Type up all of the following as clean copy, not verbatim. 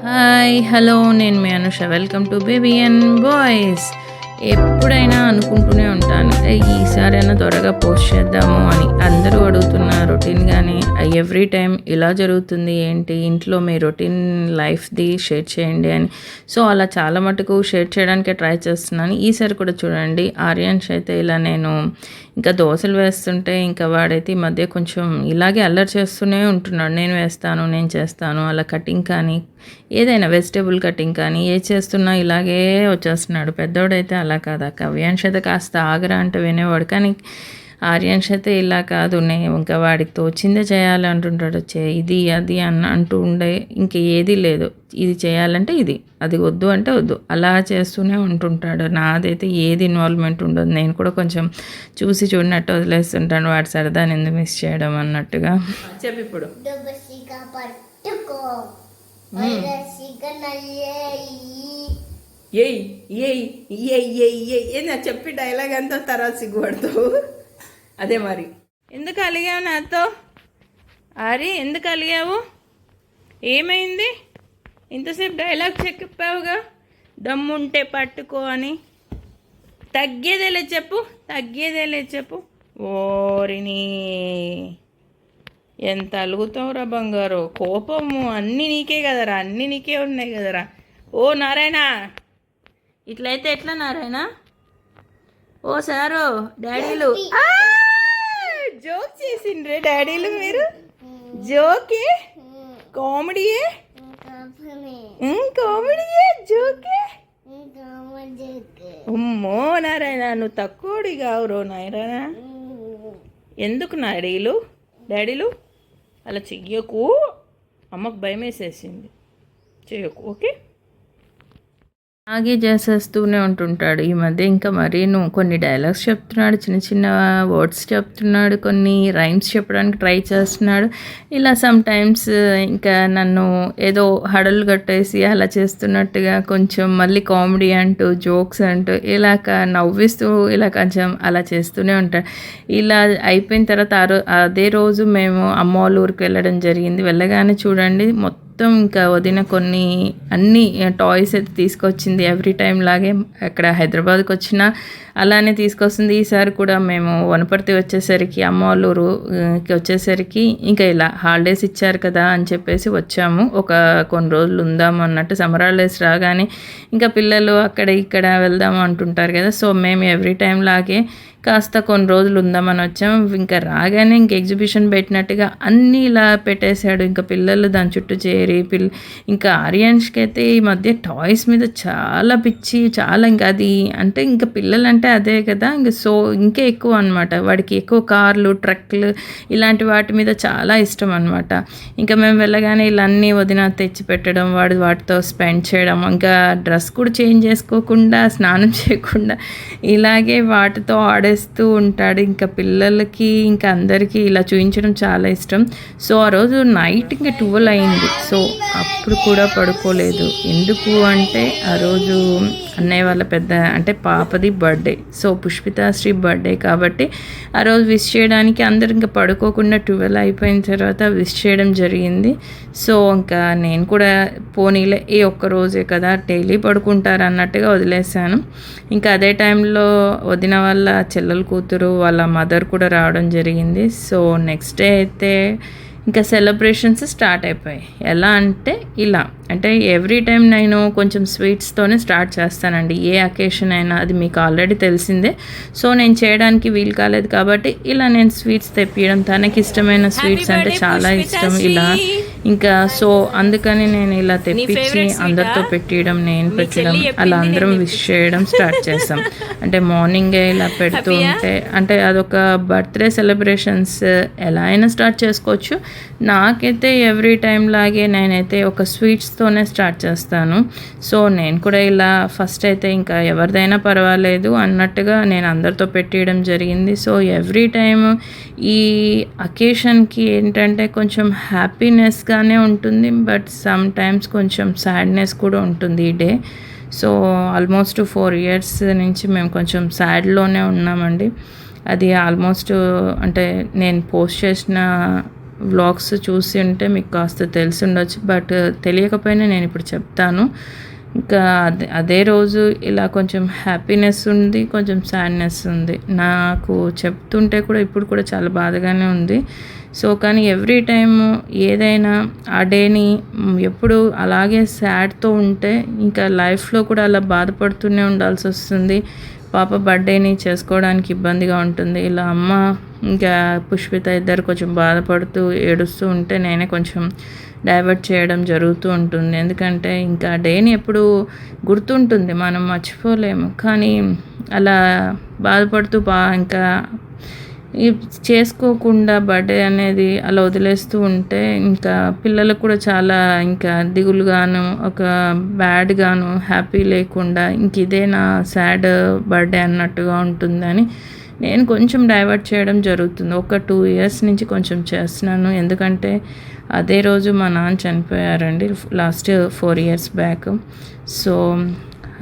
Hi hello నేను మీ Anusha welcome to baby and boys. ఎప్పుడైనా అనుకుంటూనే ఉంటాను ఈసారైనా త్వరగా పోస్ట్ చేద్దాము అని. అందరూ అడుగుతున్న రొటీన్ కానీ ఎవ్రీ టైం ఇలా జరుగుతుంది ఏంటి, ఇంట్లో మీ రొటీన్ లైఫ్ది షేర్ చేయండి అని. సో అలా చాలా మటుకు షేర్ చేయడానికి ట్రై చేస్తున్నాను. ఈసారి కూడా చూడండి, ఆర్యాన్ష్ అయితే ఇలా నేను ఇంకా దోశలు వేస్తుంటే ఇంకా వాడైతే ఈ మధ్య కొంచెం ఇలాగే అల్లరి చేస్తూనే ఉంటున్నాడు. నేను వేస్తాను, నేను చేస్తాను, అలా కటింగ్ కానీ ఏదైనా వెజిటేబుల్ కటింగ్ కానీ ఏ చేస్తున్నా ఇలాగే వచ్చేస్తున్నాడు. పెద్దోడైతే అలా కాదు. కవ్యాంశ్ అయితే కాస్త ఆగరా అంటే వినేవాడు, కానీ ఆర్యాన్ష్ అయితే ఇలా కాదు. నేను ఇంకా వాడికి తోచిందే చేయాలి అంటుంటాడు. ఇది అది అంటూ ఉండే ఇంక ఏది లేదు. ఇది చేయాలంటే ఇది, అది వద్దు అంటే వద్దు, అలా చేస్తూనే ఉంటుంటాడు. నాదైతే ఏది ఇన్వాల్వ్మెంట్ ఉండదు. నేను కూడా కొంచెం చూసి చూడనట్టు వదిలేస్తుంటాను. వాడి సరదాని ఎందుకు మిస్ చేయడం అన్నట్టుగా. చెప్పి ఇప్పుడు ఏనా చెప్పి డైలాగ్ అంతా తర్వాత సిగ్గుపడతావు. అదే మరి. ఎందుకు అలిగావు నాతో? అరే ఎందుకు అలిగావు? ఏమైంది? ఇంతసేపు డైలాగ్ చెప్పావుగా, దమ్ముంటే పట్టుకో అని. తగ్గేదేలే చెప్పు, తగ్గేదేలే చెప్పు. ఓరిని ఎంత అలుగుతావురా బంగారు. కోపము అన్నీ నీకే కదరా, అన్నీ నీకే ఉన్నాయి కదరా. ఓ నారాయణ, ఇట్లయితే ఎట్లా నారాయణ? ఓ సారు, డాడీలు జోక్ చేసిండ్రే డాడీలు. మీరు జోకే, కామెడీయే, కామెడీయే, జోకే. అమ్మో నారాయణ, నువ్వు తక్కువడి కావురో నారాయణ. ఎందుకు డాడీలు అలా చెయ్యకు, అమ్మకు భయం వేసేసింది, చేయకు. ఓకే, అలాగే చేసేస్తూనే ఉంటుంటాడు. ఈ మధ్య ఇంకా నువ్వు కొన్ని డైలాగ్స్ చెప్తున్నాడు, చిన్న చిన్న వర్డ్స్ చెప్తున్నాడు, కొన్ని రైమ్స్ చెప్పడానికి ట్రై చేస్తున్నాడు. ఇలా సమ్ టైమ్స్ ఇంకా నన్ను ఏదో హడలు కట్టేసి అలా చేస్తున్నట్టుగా కొంచెం మళ్ళీ కామెడీ అంటూ జోక్స్ అంటూ ఇలా నవ్విస్తూ ఇలా కొంచెం అలా చేస్తూనే ఉంటాడు. ఇలా అయిపోయిన తర్వాత అదే రోజు మేము అమ్మ వాళ్ళ ఊరికి వెళ్ళడం జరిగింది. వెళ్ళగానే చూడండి, మొత్తం ఇంకా వదిన కొన్ని అన్ని టాయ్స్ అయితే తీసుకొచ్చింది. ఎవ్రీ టైం లాగే అక్కడ హైదరాబాద్కి వచ్చినా అలానే తీసుకొస్తుంది. ఈసారి కూడా మేము వనపర్తి వచ్చేసరికి, అమ్మ వాళ్ళ ఊరుకి వచ్చేసరికి ఇంకా ఇలా హాలిడేస్ ఇచ్చారు కదా అని చెప్పేసి వచ్చాము. కొన్ని రోజులు ఉందాము అన్నట్టు. సమ్మర్ హాలిడేస్ రాగానే ఇంకా పిల్లలు అక్కడ ఇక్కడ వెళ్దాము అంటుంటారు కదా. సో మేము ఎవ్రీ టైం లాగే కాస్త కొన్ని రోజులు ఉందామని వచ్చాం. ఇంకా రాగానే ఇంక ఎగ్జిబిషన్ పెట్టినట్టుగా అన్నీ ఇలా పెట్టేశాడు. ఇంకా పిల్లలు దాని చుట్టూ చేరి ఇంకా ఆర్యాన్ష్కి అయితే ఈ మధ్య టాయ్స్ మీద చాలా పిచ్చి, చాలా ఇంకా అది అంటే ఇంకా పిల్లలు అంటే అదే కదా. ఇంకా సో ఇంకా ఎక్కువ అనమాట. వాడికి ఎక్కువ కార్లు, ట్రక్లు ఇలాంటి వాటి మీద చాలా ఇష్టం అనమాట. ఇంకా మేము వెళ్ళగానే ఇలా అన్నీ వదిన తెచ్చి పెట్టడం, వాడు వాటితో స్పెండ్ చేయడం, ఇంకా డ్రెస్ కూడా చేంజ్ చేసుకోకుండా, స్నానం చేయకుండా ఇలాగే వాటితో ఆడేస్తూ ఉంటాడు. ఇంకా పిల్లలకి ఇంకా అందరికీ ఇలా చూపించడం చాలా ఇష్టం. సో ఆ రోజు నైట్ ఇంకా 12 అయింది. సో అప్పుడు కూడా పడుకోలేదు. ఎందుకు అంటే ఆ రోజు అన్నయ్య వాళ్ళ అంటే పాపది బర్త్డే. సో పుష్పితాశ్రీ బర్త్డే కాబట్టి ఆ రోజు విష్ చేయడానికి అందరు ఇంకా పడుకోకుండా 12 అయిపోయిన తర్వాత విష్ చేయడం జరిగింది. సో ఇంకా నేను కూడా పోనీలే ఈ ఒక్క రోజే కదా, డైలీ పడుకుంటారు అన్నట్టుగా వదిలేశాను. ఇంకా అదే టైంలో వదిన వాళ్ళ చెల్లెల కూతురు వాళ్ళ మదర్ కూడా రావడం జరిగింది. సో నెక్స్ట్ డే అయితే ఇంకా సెలబ్రేషన్స్ స్టార్ట్ అయిపోయాయి. ఎలా అంటే ఇలా అంటే ఎవ్రీ టైం నేను కొంచెం స్వీట్స్తోనే స్టార్ట్ చేస్తానండి. ఏ అకేషన్ అయినా అది మీకు ఆల్రెడీ తెలిసిందే. సో నేను చేయడానికి వీలు కాలేదు కాబట్టి ఇలా నేను స్వీట్స్ తెప్పియడం, తనకి ఇష్టమైన స్వీట్స్ అంటే చాలా ఇష్టం ఇలా. ఇంకా సో అందుకని నేను ఇలా తెప్పించి అందరితో పెట్టియడం, నేను పెట్టడం, అలా అందరం విష్ చేయడం స్టార్ట్ చేస్తాం. అంటే మార్నింగే ఇలా పెడుతూ ఉంటే అంటే అదొక బర్త్డే సెలబ్రేషన్స్ ఎలా అయినా స్టార్ట్ చేసుకోవచ్చు. నాకైతే ఎవ్రీ టైం లాగే నేనైతే ఒక స్వీట్స్తోనే స్టార్ట్ చేస్తాను. సో నేను కూడా ఇలా ఫస్ట్ అయితే ఇంకా ఎవరిదైనా పర్వాలేదు అన్నట్టుగా నేను అందరితో పెట్టేయడం జరిగింది. సో ఎవ్రీ టైమ్ ఈ అకేషన్కి ఏంటంటే కొంచెం హ్యాపీనెస్గానే ఉంటుంది, బట్ సమ్ టైమ్స్ కొంచెం సాడ్నెస్ కూడా ఉంటుంది ఈ డే. సో ఆల్మోస్ట్ 4 years నుంచి మేము కొంచెం సాడ్లోనే ఉన్నామండి. అది ఆల్మోస్ట్ అంటే నేను పోస్ట్ చేసిన వ్లాగ్స్ చూసి ఉంటే మీకు కాస్త తెలిసి ఉండొచ్చు. బట్ తెలియకపోయినా నేను ఇప్పుడు చెప్తాను. ఇంకా అదే రోజు ఇలా కొంచెం హ్యాపీనెస్ ఉంది, కొంచెం సాడ్నెస్ ఉంది. నాకు చెప్తుంటే కూడా ఇప్పుడు కూడా చాలా బాధగానే ఉంది. సో కానీ ఎవ్రీ టైమ్ ఏదైనా ఆ డేని ఎప్పుడు అలాగే సాడ్తో ఉంటే ఇంకా లైఫ్లో కూడా అలా బాధపడుతూనే ఉండాల్సి వస్తుంది. పాప బర్త్డేని చేసుకోవడానికి ఇబ్బందిగా ఉంటుంది. ఇలా అమ్మ ఇంకా పుష్పిత ఇద్దరు కొంచెం బాధపడుతూ ఏడుస్తూ ఉంటే నేనే కొంచెం డైవర్ట్ చేయడం జరుగుతూ ఉంటుంది. ఎందుకంటే ఇంకా డేని ఎప్పుడు గుర్తుంటుంది, మనం మర్చిపోలేము. కానీ అలా బాధపడుతూ ఇంకా చేసుకోకుండా బర్త్డే అనేది అలా వదిలేస్తూ ఉంటే ఇంకా పిల్లలకు కూడా చాలా ఇంకా దిగులుగాను, ఒక బ్యాడ్గాను, హ్యాపీ లేకుండా ఇంక ఇదే నా సాడ్ బర్త్డే అన్నట్టుగా ఉంటుందని నేను కొంచెం డైవర్ట్ చేయడం జరుగుతుంది. ఒక 2 years నుంచి కొంచెం చేస్తున్నాను. ఎందుకంటే అదే రోజు మా నాన్న చనిపోయారండి, లాస్ట్ 4 years బ్యాక్. సో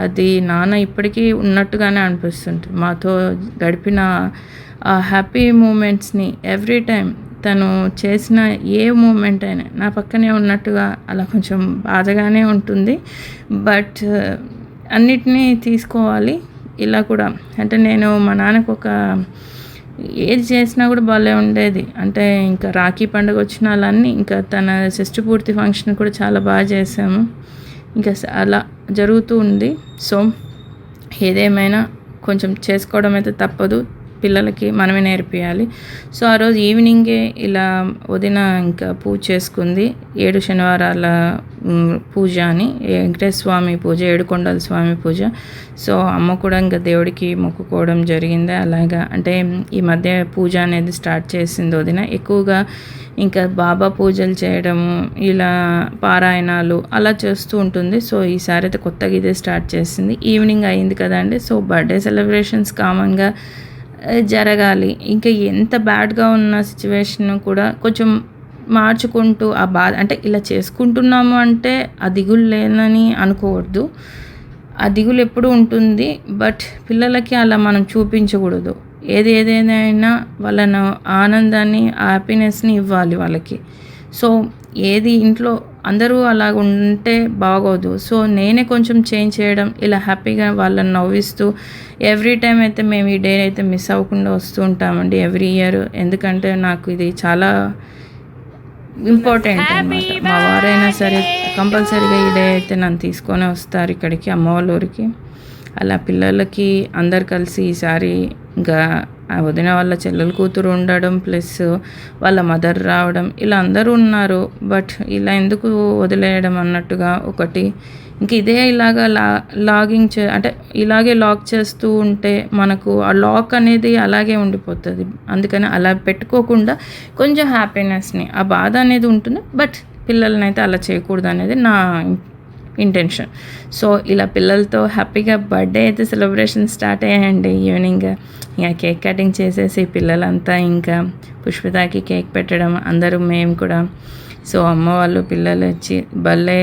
అది నాన్న ఇప్పటికీ ఉన్నట్టుగానే అనిపిస్తుంటుంది. మాతో గడిపిన ఆ హ్యాపీ మూమెంట్స్ని ఎవ్రీ టైం తను చేసిన ఏ మూమెంట్ అయినా నా పక్కనే ఉన్నట్టుగా అలా కొంచెం బాధగానే ఉంటుంది. బట్ అన్నిటినీ తీసుకోవాలి. ఇలా కూడా అంటే నేను మా నాన్నకు ఒక ఏది చేసినా కూడా భలే ఉండేది. అంటే ఇంకా రాఖీ పండుగ వచ్చిన అలాన్ని ఇంకా తన షష్ఠి పూర్తి ఫంక్షన్ కూడా చాలా బాగా చేసాము. ఇంకా అలా జరుగుతూ ఉంది. సో ఏదేమైనా కొంచెం చేసుకోవడం అయితే తప్పదు, పిల్లలకి మనమే నేర్పియాలి. సో ఆ రోజు ఈవినింగే ఇలా వదిన ఇంకా పూజ చేసుకుంది. 7 శనివారాల పూజ అని, వెంకటేశ్వర స్వామి పూజ, 7 కొండల స్వామి పూజ. సో అమ్మ కూడా ఇంకా దేవుడికి మొక్కుకోవడం జరిగింది. అలాగా అంటే ఈ మధ్య పూజ అనేది స్టార్ట్ చేసింది వదిన. ఎక్కువగా ఇంకా బాబా పూజలు చేయడము, ఇలా పారాయణాలు అలా చేస్తూ ఉంటుంది. సో ఈసారి అయితే కొత్తగా ఇదే స్టార్ట్ చేసింది. ఈవినింగ్ అయింది కదండి. సో బర్త్డే సెలబ్రేషన్స్ కామన్గా జరగాలి. ఇంకా ఎంత బ్యాడ్గా ఉన్న సిచ్యువేషన్ కూడా కొంచెం మార్చుకుంటూ ఆ బాధ అంటే ఇలా చేసుకుంటున్నాము అంటే ఆ దిగులు లేదని అనుకోవద్దు. ఆ దిగులు ఎప్పుడు ఉంటుంది. బట్ పిల్లలకి అలా మనం చూపించకూడదు. ఏదైనా వాళ్ళను ఆనందాన్ని, హ్యాపీనెస్ని ఇవ్వాలి వాళ్ళకి. సో ఏది ఇంట్లో అందరూ అలా ఉంటే బాగోదు. సో నేనే కొంచెం చేంజ్ చేయడం, ఇలా హ్యాపీగా వాళ్ళని నవ్విస్తూ ఎవ్రీ టైం అయితే మేము ఈ డే అయితే మిస్ అవ్వకుండా వస్తూ ఉంటామండి ఎవ్రీ ఇయర్. ఎందుకంటే నాకు ఇది చాలా ఇంపార్టెంట్ అన్నమాట. మా వారైనా సరే కంపల్సరీగా ఈ డే అయితే నన్ను తీసుకొని వస్తారు ఇక్కడికి, అమ్మ వాళ్ళ ఊరికి. అలా పిల్లలకి అందరు కలిసి ఈసారి ఇంకా వదిన వాళ్ళ చెల్లెల కూతురు ఉండడం, ప్లస్ వాళ్ళ మదర్ రావడం, ఇలా అందరూ ఉన్నారు. బట్ ఇలా ఎందుకు వదిలేయడం అన్నట్టుగా ఒకటి. ఇంక ఇదే ఇలాగా లాగింగ్ అంటే ఇలాగే లాక్ చేస్తూ ఉంటే మనకు ఆ లాక్ అనేది అలాగే ఉండిపోతుంది. అందుకని అలా పెట్టుకోకుండా కొంచెం హ్యాపీనెస్ని, ఆ బాధ అనేది ఉంటుంది. బట్ పిల్లల్ని అయితే అలా చేయకూడదు అనేది నా ఇంటెన్షన్. సో ఇలా పిల్లలతో హ్యాపీగా బర్త్డే అయితే సెలబ్రేషన్ స్టార్ట్ అయ్యాయండి. ఈవినింగ్ ఇంకా కేక్ కటింగ్ చేసేసి పిల్లలంతా ఇంకా పుష్పితకి కేక్ పెట్టడం, అందరూ మేము కూడా. సో అమ్మ వాళ్ళు పిల్లలు వచ్చి భలే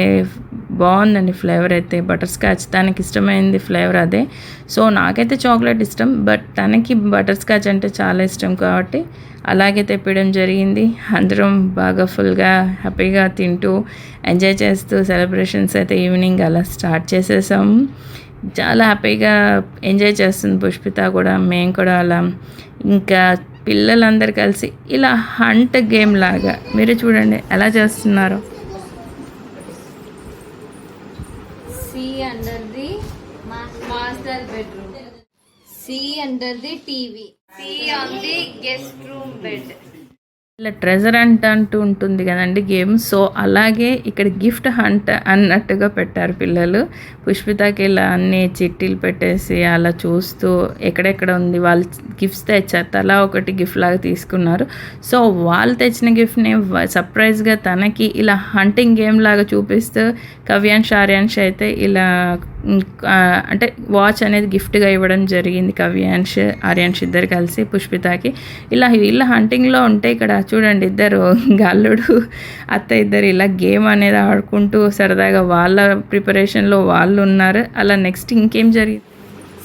బాగుందండి ఫ్లేవర్ అయితే. బటర్ స్కాచ్ తనకి ఇష్టమైంది ఫ్లేవర్ అదే. సో నాకైతే చాక్లెట్ ఇష్టం, బట్ తనకి బటర్ స్కాచ్ అంటే చాలా ఇష్టం కాబట్టి అలాగే తెప్పడం జరిగింది. అందరం బాగా ఫుల్గా హ్యాపీగా తింటూ ఎంజాయ్ చేస్తూ సెలబ్రేషన్స్ అయితే ఈవినింగ్ అలా స్టార్ట్ చేసేసాము. చాలా హ్యాపీగా ఎంజాయ్ చేస్తుంది పుష్పిత కూడా, మేము కూడా అలా. ఇంకా పిల్లలందరూ కలిసి ఇలా హంట్ గేమ్ లాగా మీరు చూడండి ఎలా చేస్తున్నారు. See under the master bedroom. See under the TV. See on the guest room bed. ఇలా ట్రెజర్ హంట్ అంటూ ఉంటుంది కదండి గేమ్. సో అలాగే ఇక్కడ గిఫ్ట్ హంట్ అన్నట్టుగా పెట్టారు పిల్లలు. పుష్పితకి ఇలా అన్ని చిట్టీలు పెట్టేసి అలా చూస్తూ ఎక్కడెక్కడ ఉంది, వాళ్ళు గిఫ్ట్స్ తెచ్చారు, తలా ఒకటి గిఫ్ట్ లాగా తీసుకున్నారు. సో వాళ్ళు తెచ్చిన గిఫ్ట్ని సర్ప్రైజ్గా తనకి ఇలా హంటింగ్ గేమ్ లాగా చూపిస్తూ కవ్యాంష్ ఆర్యాంష్ అయితే ఇలా అంటే వాచ్ అనేది గిఫ్ట్గా ఇవ్వడం జరిగింది. కవ్యాంష్ ఆర్యాంష్ ఇద్దరు కలిసి పుష్పితకి ఇలా వీళ్ళ హంటింగ్లో ఉంటే ఇక్కడ చూడండి ఇద్దరు గల్లుడు అత్త ఇద్దరు ఇలా గేమ్ అనేది ఆడుకుంటూ సరదాగా వాళ్ళ ప్రిపరేషన్లో వాళ్ళు ఉన్నారు. అలా నెక్స్ట్ ఇంకేం జరిగింది.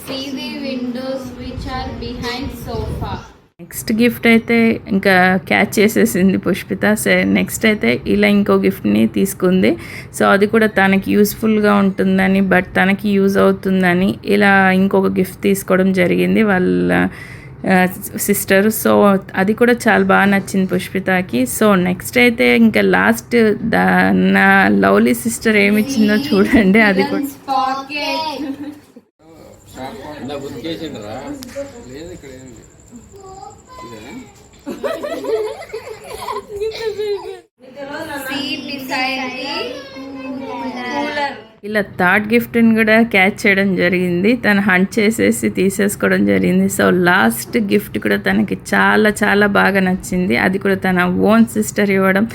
See the windows which are behind sofa. Next gift అయితే ఇంకా క్యాచ్ చేసేసింది పుష్పిత. నెక్స్ట్ అయితే ఇలా ఇంకో గిఫ్ట్ని తీసుకుంది. సో అది కూడా తనకి యూస్ఫుల్గా ఉంటుందని, బట్ తనకి యూజ్ అవుతుందని ఇలా ఇంకొక గిఫ్ట్ తీసుకోవడం జరిగింది వాళ్ళ సిస్టర్. సో అది కూడా చాలా బాగా నచ్చింది పుష్పితకి. సో నెక్స్ట్ అయితే ఇంకా లాస్ట్ నా లవ్లీ సిస్టర్ ఏమిచ్చిందో చూడండి. అది కూడా ఇలా థర్డ్ గిఫ్ట్ని కూడా క్యాచ్ చేయడం జరిగింది. తను హంట్ చేసేసి తీసేసుకోవడం జరిగింది. సో లాస్ట్ గిఫ్ట్ కూడా తనకి చాలా చాలా బాగా నచ్చింది. అది కూడా తన ఓన్ సిస్టర్ ఇవ్వడం,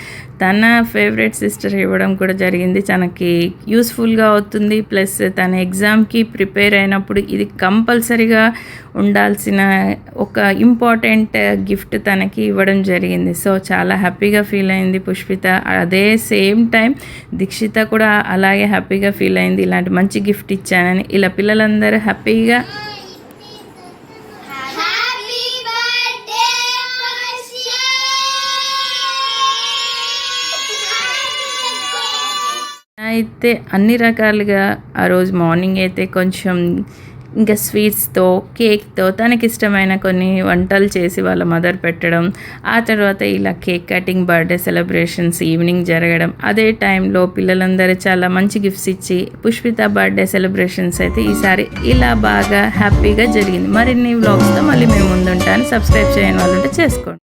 తన ఫేవరెట్ సిస్టర్ ఇవ్వడం కూడా జరిగింది. తనకి యూస్ఫుల్గా అవుతుంది. ప్లస్ తన ఎగ్జామ్కి ప్రిపేర్ అయినప్పుడు ఇది కంపల్సరీగా ఉండాల్సిన ఒక ఇంపార్టెంట్ గిఫ్ట్ తనకి ఇవ్వడం జరిగింది. సో చాలా హ్యాపీగా ఫీల్ అయింది పుష్పిత. అదే సేమ్ టైం దీక్షిత కూడా అలాగే హ్యాపీగా ఫీల్ అయింది, ఇలాంటి మంచి గిఫ్ట్ ఇచ్చానని. ఇలా పిల్లలందరూ హ్యాపీగా అయితే అన్ని రకాలుగా ఆ రోజు మార్నింగ్ అయితే కొంచెం ఇంకా స్వీట్స్తో, కేక్తో తనకిష్టమైన కొన్ని వంటలు చేసి వాళ్ళ మదర్ పెట్టడం, ఆ తర్వాత ఇలా cake cutting, birthday celebrations evening జరగడం. అదే టైంలో పిల్లలందరూ చాలా మంచి గిఫ్ట్స్ ఇచ్చి పుష్పిత బర్త్డే సెలబ్రేషన్స్ అయితే ఈసారి ఇలా బాగా హ్యాపీగా జరిగింది. మరిన్ని వ్లాగ్స్తో మళ్ళీ మేము ముందుంటాను. సబ్స్క్రైబ్ చేయని వాళ్ళు ఉంటే చేసుకోండి.